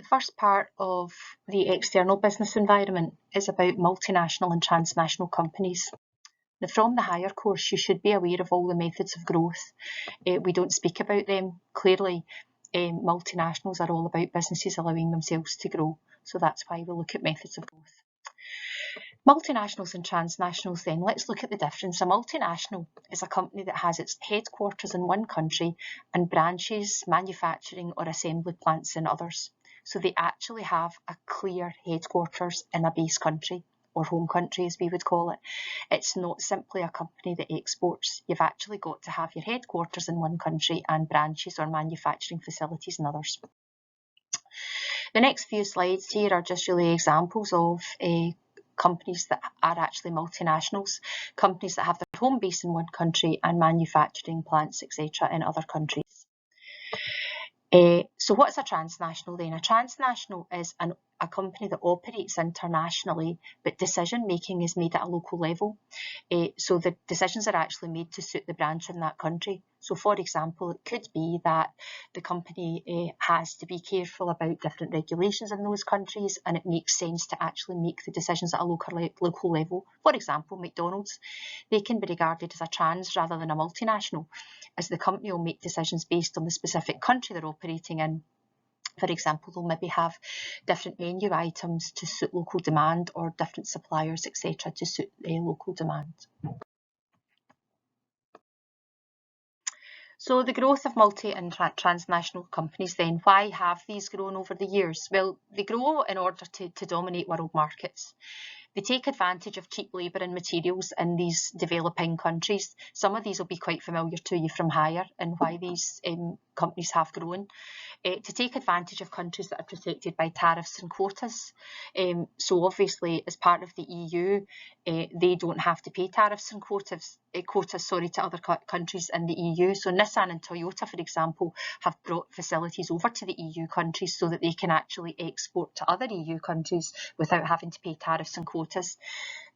The first part of the external business environment is about multinational and transnational companies. Now, from the higher course, you should be aware of all the methods of growth. We don't speak about them. Clearly, multinationals are all about businesses allowing themselves to grow. So that's why we look at methods of growth. Multinationals and transnationals then, let's look at the difference. A multinational is a company that has its headquarters in one country and branches, manufacturing or assembly plants in others. So they actually have a clear headquarters in a base country, or home country as we would call it. It's not simply a company that exports. You've actually got to have your headquarters in one country and branches or manufacturing facilities in others. The next few slides here are just really examples of companies that are actually multinationals, companies that have their home base in one country and manufacturing plants, etc. in other countries. So what's a transnational then? A transnational is a company that operates internationally, but decision making is made at a local level. So the decisions are actually made to suit the branch in that country. So for example, it could be that the company has to be careful about different regulations in those countries, and it makes sense to actually make the decisions at a local level. For example, McDonald's, they can be regarded as a trans rather than a multinational, as the company will make decisions based on the specific country they're operating in. For example, they'll maybe have different menu items to suit local demand, or different suppliers, etc., to suit local demand. So the growth of multi and transnational companies then, why have these grown over the years? Well, they grow in order to dominate world markets. They take advantage of cheap labour and materials in these developing countries. Some of these will be quite familiar to you from higher, and why these companies have grown. To take advantage of countries that are protected by tariffs and quotas. So obviously, as part of the EU, they don't have to pay tariffs and quotas to other countries in the EU. So Nissan and Toyota, for example, have brought facilities over to the EU countries so that they can actually export to other EU countries without having to pay tariffs and quotas.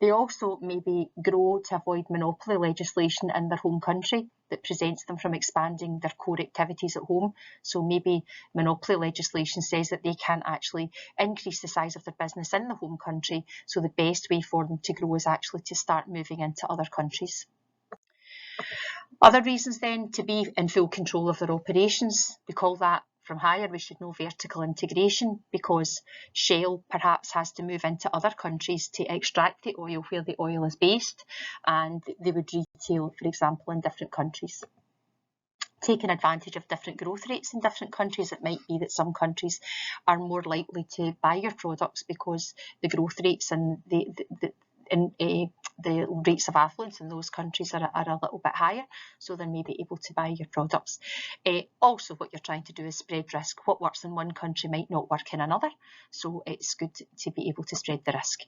They also maybe grow to avoid monopoly legislation in their home country that prevents them from expanding their core activities at home. So maybe monopoly legislation says that they can't actually increase the size of their business in the home country. So the best way for them to grow is actually to start moving into other countries. Other reasons then, to be in full control of their operations. We call that, from higher, we should know, vertical integration, because Shell perhaps has to move into other countries to extract the oil where the oil is based, and they would retail, for example, in different countries. Taking advantage of different growth rates in different countries, it might be that some countries are more likely to buy your products because the growth rates and the rates of affluence in those countries are a little bit higher, so they may be able to buy your products. Also, what you're trying to do is spread risk. What works in one country might not work in another, so it's good to be able to spread the risk.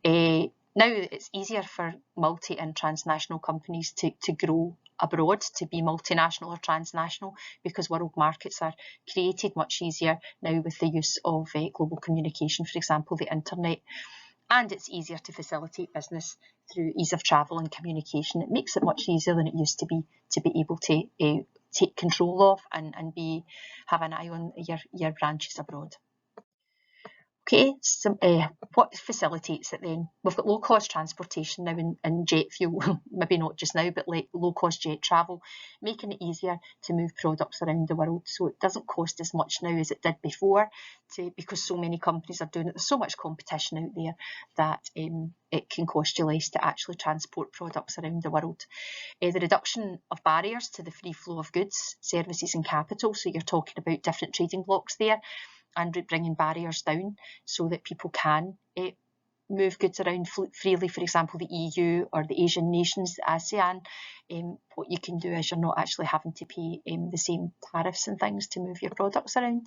Now it's easier for multi and transnational companies to grow abroad, to be multinational or transnational, because world markets are created much easier now with the use of global communication, for example, the internet. And it's easier to facilitate business through ease of travel and communication. It makes it much easier than it used to be able to take control of and have an eye on your branches abroad. Okay, so what facilitates it then? We've got low-cost transportation now in jet fuel, maybe not just now, but like low-cost jet travel, making it easier to move products around the world. So it doesn't cost as much now as it did before, because so many companies are doing it. There's so much competition out there that it can cost you less to actually transport products around the world. The reduction of barriers to the free flow of goods, services and capital, so you're talking about different trading blocks there, and bringing barriers down so that people can move goods around freely. For example, the EU or the Asian nations, the ASEAN, what you can do is you're not actually having to pay the same tariffs and things to move your products around.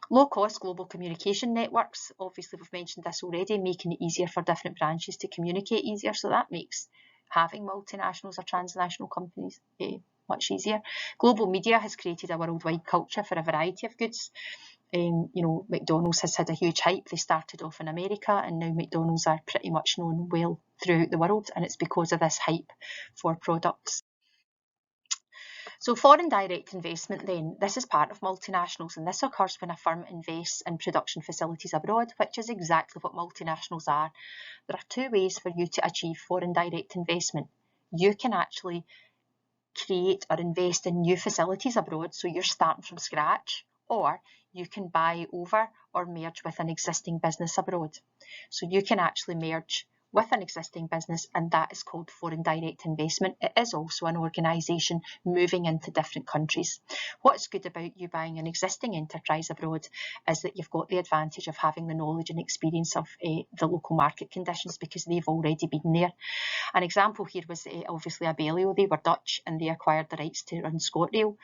Low-cost global communication networks, obviously we've mentioned this already, making it easier for different branches to communicate easier, so that makes having multinationals or transnational companies much easier. Global media has created a worldwide culture for a variety of goods. McDonald's has had a huge hype. They started off in America, and now McDonald's are pretty much known well throughout the world, and it's because of this hype for products. So foreign direct investment then, this is part of multinationals, and this occurs when a firm invests in production facilities abroad, which is exactly what multinationals are. There are two ways for you to achieve foreign direct investment. You can actually create or invest in new facilities abroad, so you're starting from scratch, or you can buy over or merge with an existing business abroad. So you can actually merge with an existing business, and that is called foreign direct investment. It is also an organisation moving into different countries. What's good about you buying an existing enterprise abroad is that you've got the advantage of having the knowledge and experience of the local market conditions, because they've already been there. An example here was obviously Abellio. They were Dutch and they acquired the rights to run ScotRail.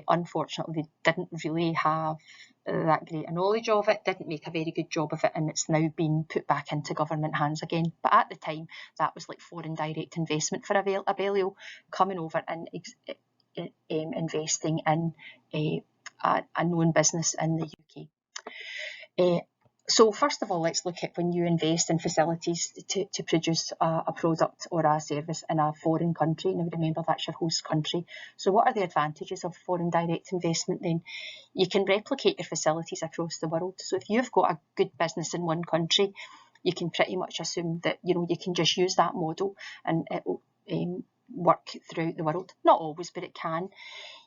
Unfortunately, they didn't really have that great a knowledge of it, didn't make a very good job of it, and it's now been put back into government hands again. But at the time, that was like foreign direct investment for Abellio, coming over and investing in a known business in the UK. So first of all, let's look at when you invest in facilities to produce a product or a service in a foreign country. Now remember, that's your host country. So what are the advantages of foreign direct investment then? You can replicate your facilities across the world. So if you've got a good business in one country, you can pretty much assume that you can just use that model and it will work throughout the world. Not always, but it can.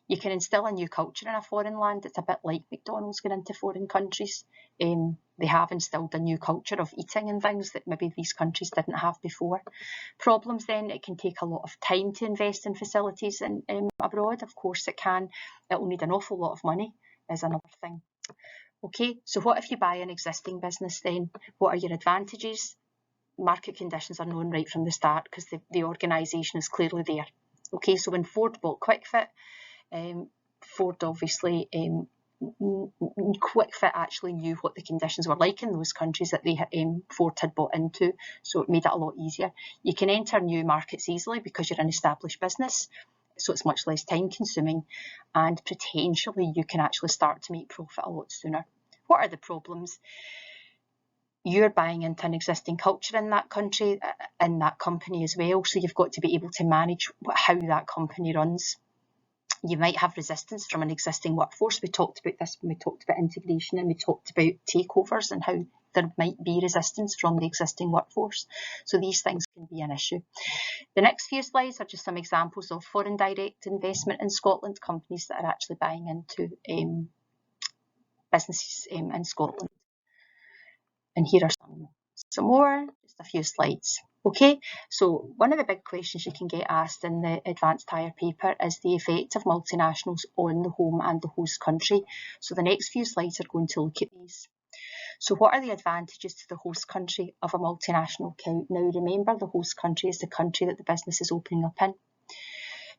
You can instill a new culture in a foreign land. It's a bit like McDonald's going into foreign countries. They have instilled a new culture of eating and things that maybe these countries didn't have before. Problems then, it can take a lot of time to invest in facilities abroad. Of course it can. It will need an awful lot of money, is another thing. Okay, so what if you buy an existing business then? What are your advantages? Market conditions are known right from the start because the organisation is clearly there. Okay, so when Ford bought QuickFit, Ford obviously, QuickFit actually knew what the conditions were like in those countries that Ford had bought into, so it made it a lot easier. You can enter new markets easily because you're an established business, so it's much less time consuming, and potentially you can actually start to make profit a lot sooner. What are the problems? You're buying into an existing culture in that country, in that company as well, so you've got to be able to manage how that company runs. You might have resistance from an existing workforce. We talked about this when we talked about integration, and we talked about takeovers and how there might be resistance from the existing workforce. So these things can be an issue. The next few slides are just some examples of foreign direct investment in Scotland, companies that are actually buying into businesses in Scotland. And here are some more, just a few slides. Okay, so one of the big questions you can get asked in the advanced hire paper is the effect of multinationals on the home and the host country. So the next few slides are going to look at these. So what are the advantages to the host country of a multinational account? Now remember, the host country is the country that the business is opening up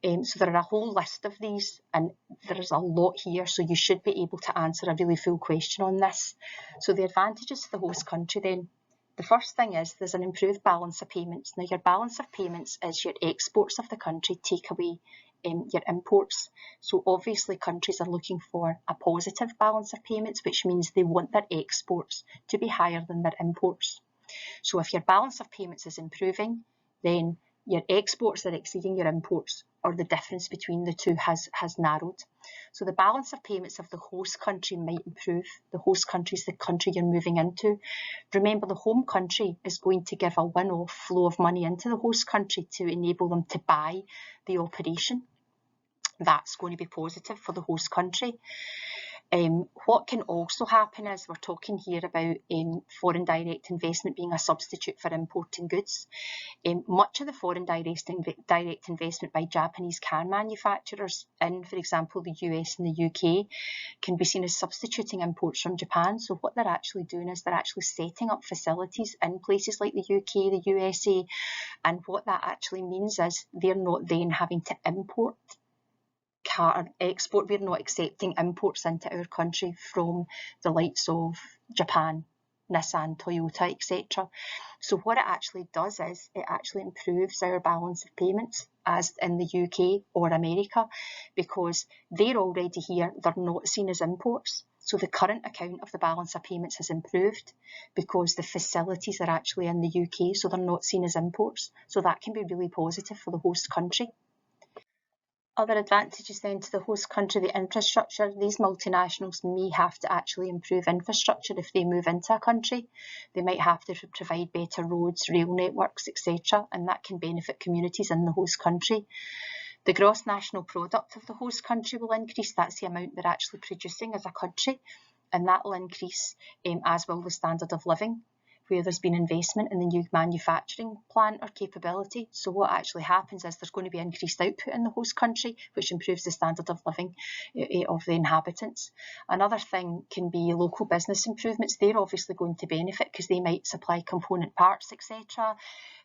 in. So there are a whole list of these, and there's a lot here, so you should be able to answer a really full question on this. So the advantages to the host country then. The first thing is there's an improved balance of payments. Now your balance of payments is your exports of the country take away your imports. So obviously countries are looking for a positive balance of payments, which means they want their exports to be higher than their imports. So if your balance of payments is improving, then your exports are exceeding your imports, or the difference between the two has narrowed. So the balance of payments of the host country might improve. The host country is the country you're moving into. Remember, the home country is going to give a one-off flow of money into the host country to enable them to buy the operation. That's going to be positive for the host country. What can also happen is, we're talking here about foreign direct investment being a substitute for importing goods. Much of the foreign direct investment by Japanese car manufacturers in, for example, the US and the UK can be seen as substituting imports from Japan. So what they're actually doing is they're actually setting up facilities in places like the UK, the USA, and what that actually means is they're not then having to import export. We're not accepting imports into our country from the likes of Japan, Nissan, Toyota, etc. So what it actually does is it actually improves our balance of payments as in the UK or America, because they're already here, they're not seen as imports. So the current account of the balance of payments has improved because the facilities are actually in the UK, so they're not seen as imports. So that can be really positive for the host country. Other advantages then to the host country, the infrastructure. These multinationals may have to actually improve infrastructure if they move into a country. They might have to provide better roads, rail networks, etc., and that can benefit communities in the host country. The gross national product of the host country will increase. That's the amount they're actually producing as a country, and that will increase, as will the standard of living, where there's been investment in the new manufacturing plant or capability. So what actually happens is there's going to be increased output in the host country, which improves the standard of living of the inhabitants. Another thing can be local business improvements. They're obviously going to benefit because they might supply component parts, etc.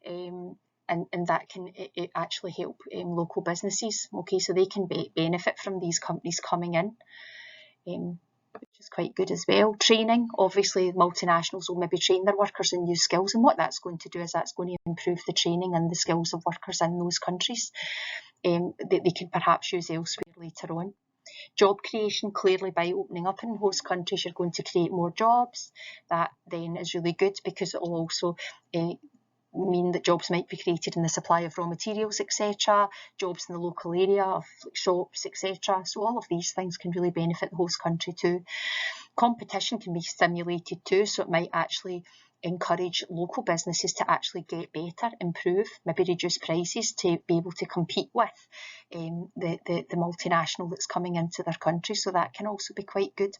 And that can actually help local businesses. Okay, so they can benefit from these companies coming in. Which is quite good as well. Training, obviously multinationals will maybe train their workers in new skills, and what that's going to do is that's going to improve the training and the skills of workers in those countries that they can perhaps use elsewhere later on. Job creation, clearly by opening up in host countries you're going to create more jobs. That then is really good because it will also mean that jobs might be created in the supply of raw materials, etc., jobs in the local area of shops, etc. So all of these things can really benefit the host country too. Competition can be stimulated too, so it might actually encourage local businesses to actually get better, improve, maybe reduce prices to be able to compete with the multinational that's coming into their country. So that can also be quite good.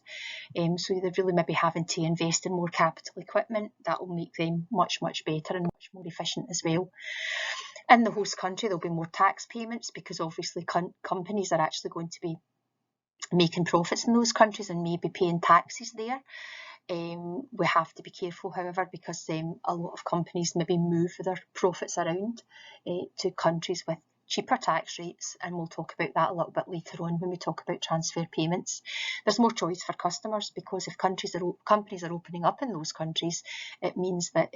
So they're really maybe having to invest in more capital equipment. That will make them much better and much more efficient as well. In the host country, there'll be more tax payments because obviously companies are actually going to be making profits in those countries and maybe paying taxes there. We have to be careful, however, because a lot of companies maybe move their profits around to countries with cheaper tax rates, and we'll talk about that a little bit later on when we talk about transfer payments. There's more choice for customers because if companies are opening up in those countries, it means that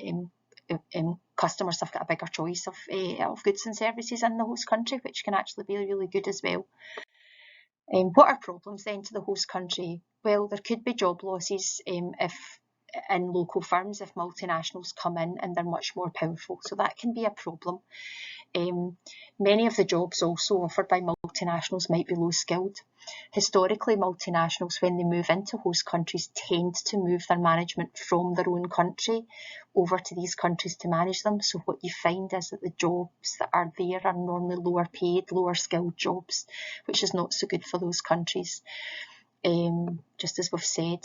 customers have got a bigger choice of goods and services in the host country, which can actually be really good as well. What are problems then to the host country? Well, there could be job losses if in local firms if multinationals come in and they're much more powerful. So that can be a problem. Many of the jobs also offered by multinationals might be low skilled. Historically, multinationals, when they move into host countries, tend to move their management from their own country over to these countries to manage them. So what you find is that the jobs that are there are normally lower paid, lower skilled jobs, which is not so good for those countries. Just as we've said,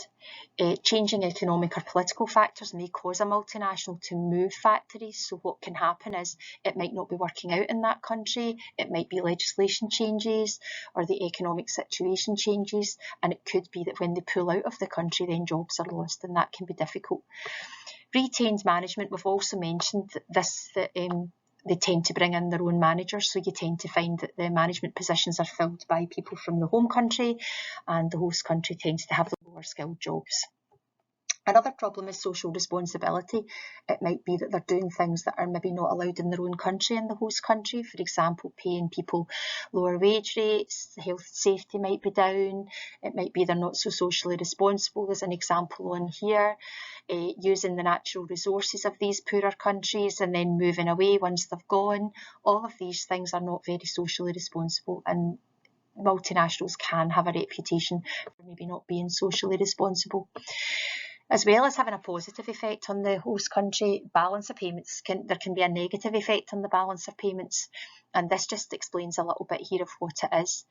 changing economic or political factors may cause a multinational to move factories. So what can happen is it might not be working out in that country, it might be legislation changes or the economic situation changes, and it could be that when they pull out of the country then jobs are lost, and that can be difficult. Retained management, we've also mentioned this, that they tend to bring in their own managers, so you tend to find that the management positions are filled by people from the home country, and the host country tends to have the lower skilled jobs. Another problem is social responsibility. It might be that they're doing things that are maybe not allowed in their own country, in the host country. For example, paying people lower wage rates, health and safety might be down. It might be they're not so socially responsible, as an example on here. Using the natural resources of these poorer countries and then moving away once they've gone. All of these things are not very socially responsible, and multinationals can have a reputation for maybe not being socially responsible. As well as having a positive effect on the host country balance of payments, there can be a negative effect on the balance of payments, and this just explains a little bit here of what it is.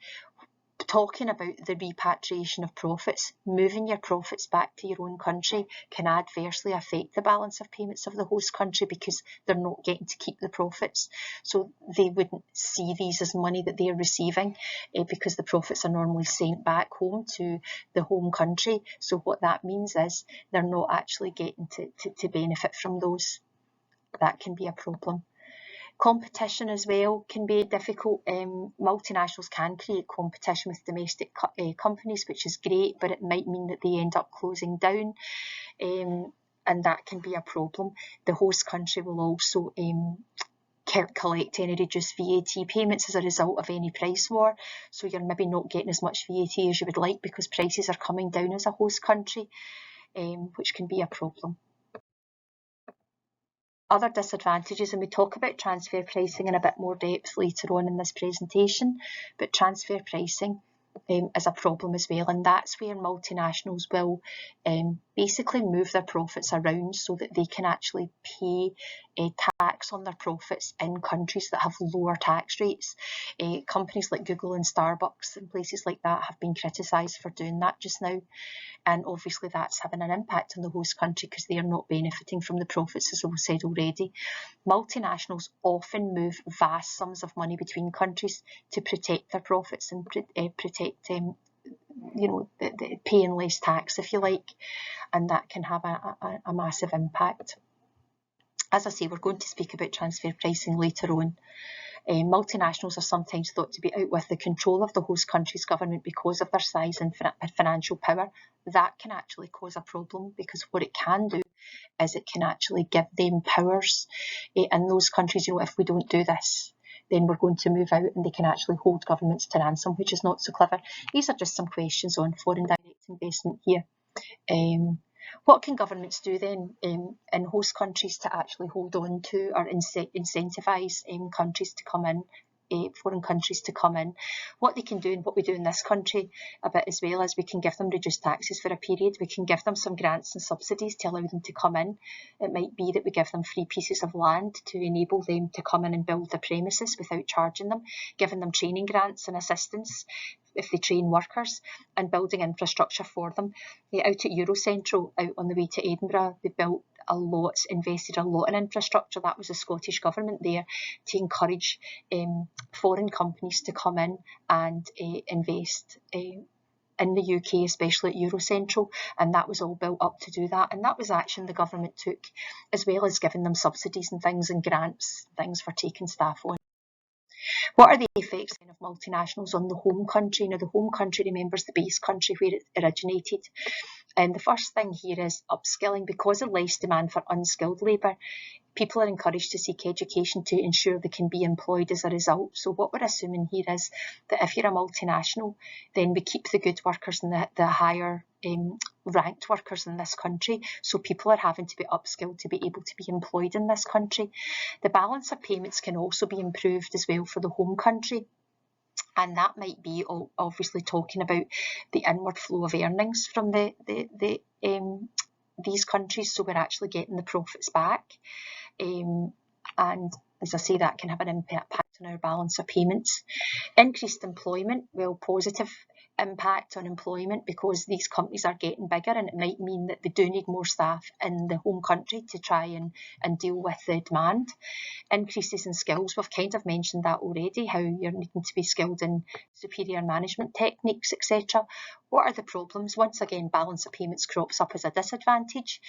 Talking about the repatriation of profits, moving your profits back to your own country can adversely affect the balance of payments of the host country because they're not getting to keep the profits. So they wouldn't see these as money that they're receiving because the profits are normally sent back home to the home country. So what that means is they're not actually getting to benefit from those. That can be a problem. Competition as well can be difficult. Multinationals can create competition with domestic companies, which is great, but it might mean that they end up closing down, and that can be a problem. The host country will also collect any reduced VAT payments as a result of any price war, so you're maybe not getting as much VAT as you would like because prices are coming down as a host country, which can be a problem. Other disadvantages, and we talk about transfer pricing in a bit more depth later on in this presentation, but transfer pricing is a problem as well, and that's where multinationals will basically move their profits around so that they can actually pay tax on their profits in countries that have lower tax rates. Companies like Google and Starbucks and places like that have been criticised for doing that just now, and obviously that's having an impact on the host country because they are not benefiting from the profits, as I've said already. Multinationals often move vast sums of money between countries to protect their profits and protect paying less tax, if you like, and that can have a massive impact. As I say, we're going to speak about transfer pricing later on. Multinationals are sometimes thought to be out with the control of the host country's government because of their size and financial power. That can actually cause a problem, because what it can do is it can actually give them powers in those countries. If we don't do this, then we're going to move out, and they can actually hold governments to ransom, which is not so clever. These are just some questions on foreign direct investment here. What can governments do then in host countries to actually hold on to or incentivise countries to come in, foreign countries to come in? What they can do, and what we do in this country a bit as well, is we can give them reduced taxes for a period. We can give them some grants and subsidies to allow them to come in. It might be that we give them free pieces of land to enable them to come in and build the premises without charging them, giving them training grants and assistance if they train workers, and building infrastructure for them. Out at Eurocentral, out on the way to Edinburgh, they built a lot, invested a lot in infrastructure. That was the Scottish Government there to encourage foreign companies to come in and invest in the UK, especially at Eurocentral, and that was all built up to do that. And that was action the government took, as well as giving them subsidies and things and grants, things for taking staff on. What are the effects then of multinationals on the home country? Now, the home country, remember, is the base country where it originated. And the first thing here is upskilling. Because of less demand for unskilled labour, people are encouraged to seek education to ensure they can be employed as a result. So what we're assuming here is that if you're a multinational, then we keep the good workers and the higher ranked workers in this country. So people are having to be upskilled to be able to be employed in this country. The balance of payments can also be improved as well for the home country. And that might be obviously talking about the inward flow of earnings from these countries. So we're actually getting the profits back. And as I say, that can have an impact on our balance of payments. Increased employment, well, positive impact on employment, because these companies are getting bigger, and it might mean that they do need more staff in the home country to try and deal with the demand. Increases in skills, we've kind of mentioned that already, how you're needing to be skilled in superior management techniques, etc. What are the problems? Once again, balance of payments crops up as a disadvantage.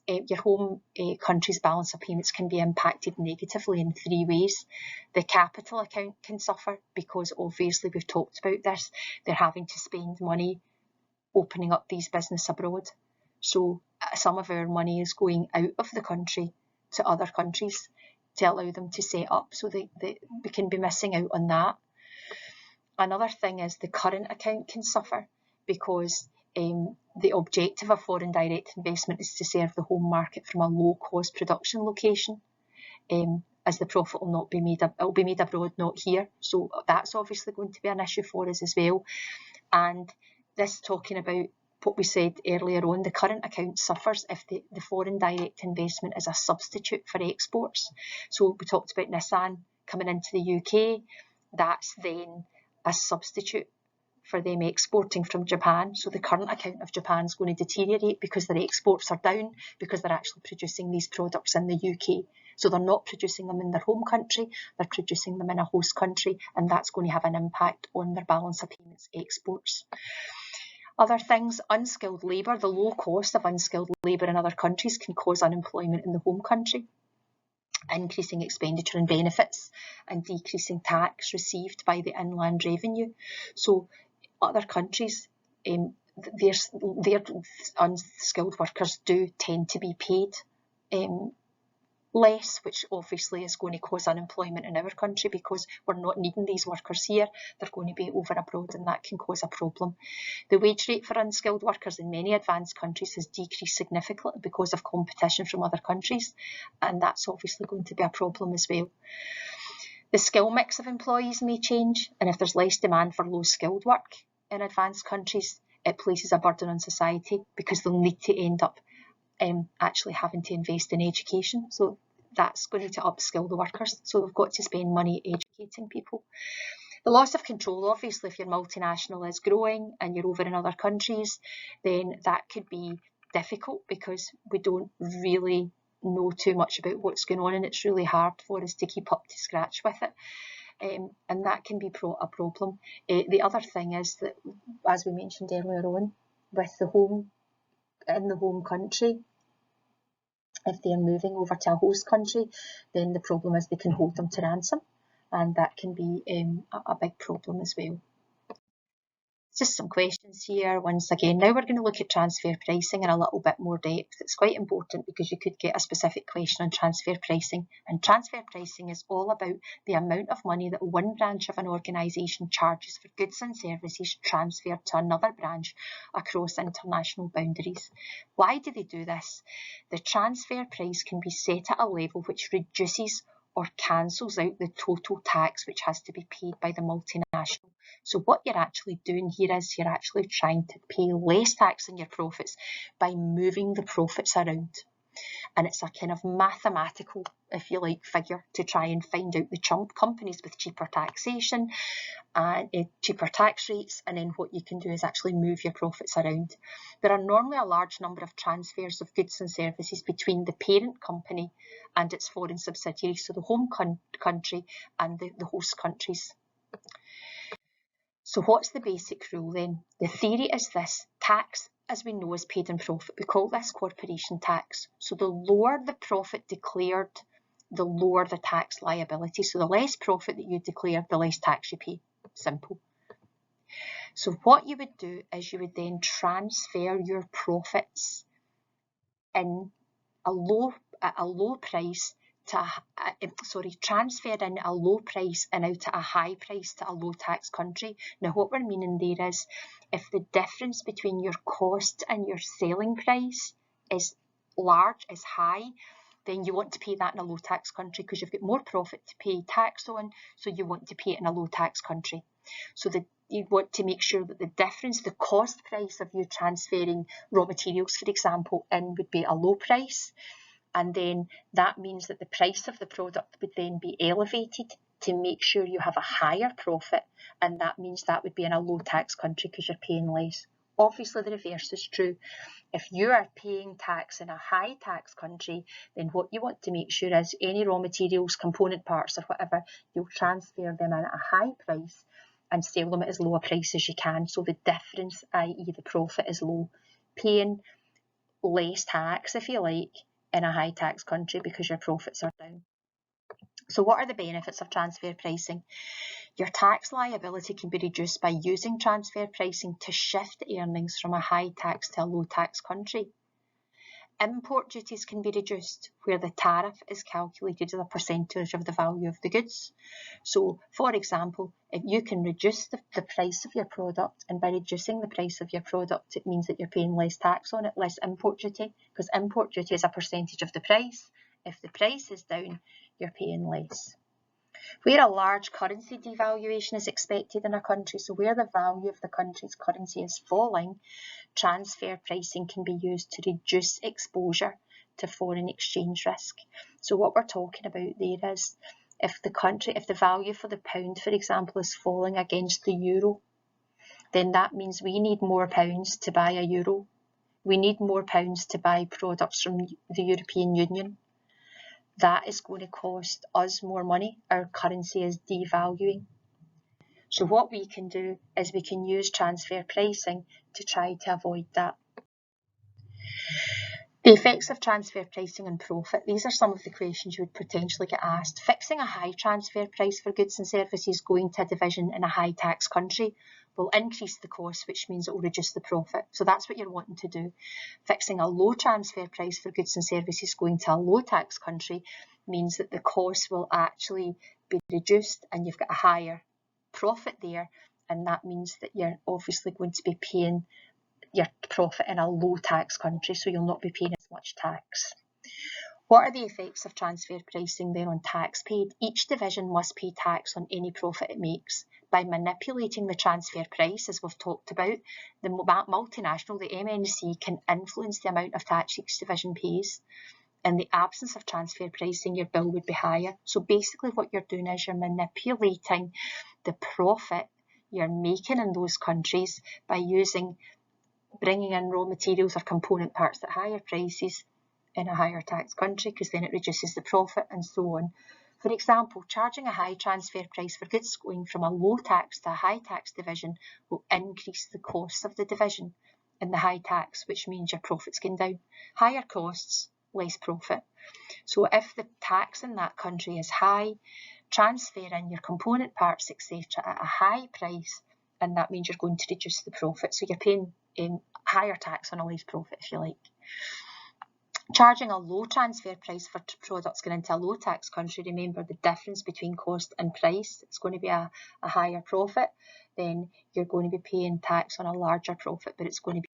Your home country's balance of payments can be impacted negatively in 3 ways. The capital account can suffer, because obviously we've talked about this, they're having to spend money opening up these business abroad. So some of our money is going out of the country to other countries to allow them to set up, so we can be missing out on that. Another thing is the current account can suffer, because the objective of foreign direct investment is to serve the home market from a low-cost production location, as the profit will not be made, it'll be made abroad, not here. So that's obviously going to be an issue for us as well. And this talking about what we said earlier on, the current account suffers if the foreign direct investment is a substitute for exports. So we talked about Nissan coming into the UK, that's then a substitute for them exporting from Japan. So the current account of Japan is going to deteriorate because their exports are down, because they're actually producing these products in the UK. So they're not producing them in their home country, they're producing them in a host country, and that's going to have an impact on their balance of payments exports. Other things, unskilled labour. The low cost of unskilled labour in other countries can cause unemployment in the home country, increasing expenditure and benefits, and decreasing tax received by the inland revenue. So other countries, their unskilled workers do tend to be paid less, which obviously is going to cause unemployment in our country because we're not needing these workers here. They're going to be over abroad, and that can cause a problem. The wage rate for unskilled workers in many advanced countries has decreased significantly because of competition from other countries, and that's obviously going to be a problem as well. The skill mix of employees may change, and if there's less demand for low-skilled work in advanced countries, it places a burden on society because they'll need to end up actually having to invest in education. So that's going to upskill the workers. So they've got to spend money educating people. The loss of control, obviously, if your multinational is growing and you're over in other countries, then that could be difficult because we don't really know too much about what's going on, and it's really hard for us to keep up to scratch with it. And that can be a problem. The other thing is that, as we mentioned earlier on, with the home country, if they're moving over to a host country, then the problem is they can hold them to ransom, and that can be a big problem as well. Just some questions here once again. Now we're going to look at transfer pricing in a little bit more depth. It's quite important because you could get a specific question on transfer pricing, and transfer pricing is all about the amount of money that one branch of an organisation charges for goods and services transferred to another branch across international boundaries. Why do they do this? The transfer price can be set at a level which reduces or cancels out the total tax which has to be paid by the multinational. So what you're actually doing here is you're actually trying to pay less tax on your profits by moving the profits around. And it's a kind of mathematical, if you like, figure to try and find out the companies with cheaper taxation and cheaper tax rates, and then what you can do is actually move your profits around. There are normally a large number of transfers of goods and services between the parent company and its foreign subsidiaries, so the home country and the host countries. So what's the basic rule then? The theory is this: tax, as we know, is paid in profit. We call this corporation tax. So the lower the profit declared, the lower the tax liability. So the less profit that you declare, the less tax you pay. Simple. So what you would do is you would then transfer your profits in a low price to transfer in a low price and out at a high price to a low tax country. Now what we're meaning there is, if the difference between your cost and your selling price is high, then you want to pay that in a low tax country because you've got more profit to pay tax on, so you want to pay it in a low tax country. So you want to make sure that the difference, the cost price of you transferring raw materials, for example, in would be a low price. And then that means that the price of the product would then be elevated to make sure you have a higher profit, and that means that would be in a low tax country because you're paying less. Obviously the reverse is true. If you are paying tax in a high tax country, then what you want to make sure is any raw materials, component parts or whatever, you'll transfer them in at a high price and sell them at as low a price as you can, so the difference, i.e. the profit, is low. Paying less tax, if you like, in a high tax country because your profits are down. So what are the benefits of transfer pricing? Your tax liability can be reduced by using transfer pricing to shift earnings from a high tax to a low tax country. Import duties can be reduced where the tariff is calculated as a percentage of the value of the goods. So, for example, if you can reduce the price of your product, and by reducing the price of your product, it means that you're paying less tax on it, less import duty, because import duty is a percentage of the price. If the price is down, you're paying less. Where a large currency devaluation is expected in a country, so where the value of the country's currency is falling, transfer pricing can be used to reduce exposure to foreign exchange risk. So what we're talking about there is, if the value for the pound, for example, is falling against the euro, then that means we need more pounds to buy a euro. We need more pounds to buy products from the European Union. That is going to cost us more money. Our currency is devaluing. So what we can do is we can use transfer pricing to try to avoid that. The effects of transfer pricing on profit. These are some of the questions you would potentially get asked. Fixing a high transfer price for goods and services going to a division in a high tax country will increase the cost, which means it will reduce the profit. So that's what you're wanting to do. Fixing a low transfer price for goods and services going to a low tax country means that the cost will actually be reduced and you've got a higher profit there, and that means that you're obviously going to be paying your profit in a low tax country, so you'll not be paying as much tax. What are the effects of transfer pricing then on tax paid? Each division must pay tax on any profit it makes. By manipulating the transfer price, as we've talked about, the multinational, the MNC, can influence the amount of tax each division pays. In the absence of transfer pricing, your bill would be higher. So basically what you're doing is you're manipulating the profit you're making in those countries by bringing in raw materials or component parts at higher prices in a higher tax country, because then it reduces the profit and so on. For example, charging a high transfer price for goods going from a low tax to a high tax division will increase the costs of the division in the high tax, which means your profits going down. Higher costs, less profit. So if the tax in that country is high, transfer in your component parts, etc., at a high price, and that means you're going to reduce the profit. So you're paying higher tax on a less profit, if you like. Charging a low transfer price for products going into a low tax country, remember the difference between cost and price, it's going to be a higher profit, then you're going to be paying tax on a larger profit, but it's going to be.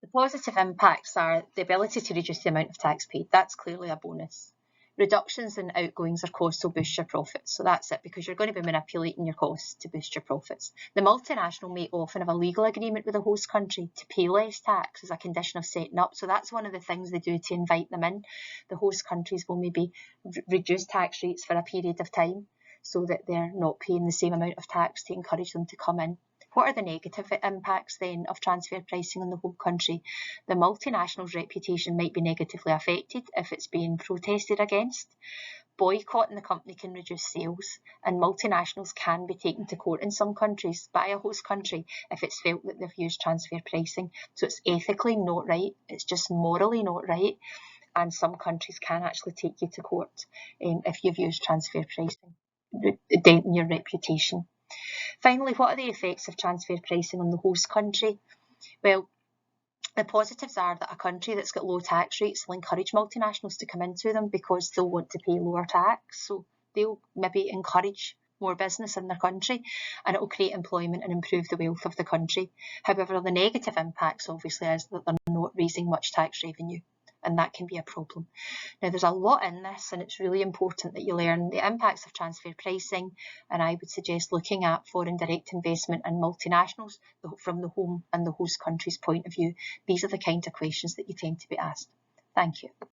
The positive impacts are the ability to reduce the amount of tax paid. That's clearly a bonus. Reductions in outgoings or costs will boost your profits. So that's it, because you're going to be manipulating your costs to boost your profits. The multinational may often have a legal agreement with the host country to pay less tax as a condition of setting up. So that's one of the things they do to invite them in. The host countries will maybe reduce tax rates for a period of time so that they're not paying the same amount of tax to encourage them to come in. What are the negative impacts then of transfer pricing on the whole country? The multinational's reputation might be negatively affected if it's being protested against. Boycotting the company can reduce sales, and multinationals can be taken to court in some countries by a host country if it's felt that they've used transfer pricing. So it's ethically not right, it's just morally not right, and some countries can actually take you to court if you've used transfer pricing, denting your reputation. Finally, what are the effects of transfer pricing on the host country? Well, the positives are that a country that's got low tax rates will encourage multinationals to come into them because they'll want to pay lower tax. So they'll maybe encourage more business in their country, and it will create employment and improve the wealth of the country. However, the negative impacts obviously is that they're not raising much tax revenue, and that can be a problem. Now, there's a lot in this, and it's really important that you learn the impacts of transfer pricing, and I would suggest looking at foreign direct investment and multinationals from the home and the host country's point of view. These are the kind of questions that you tend to be asked. Thank you.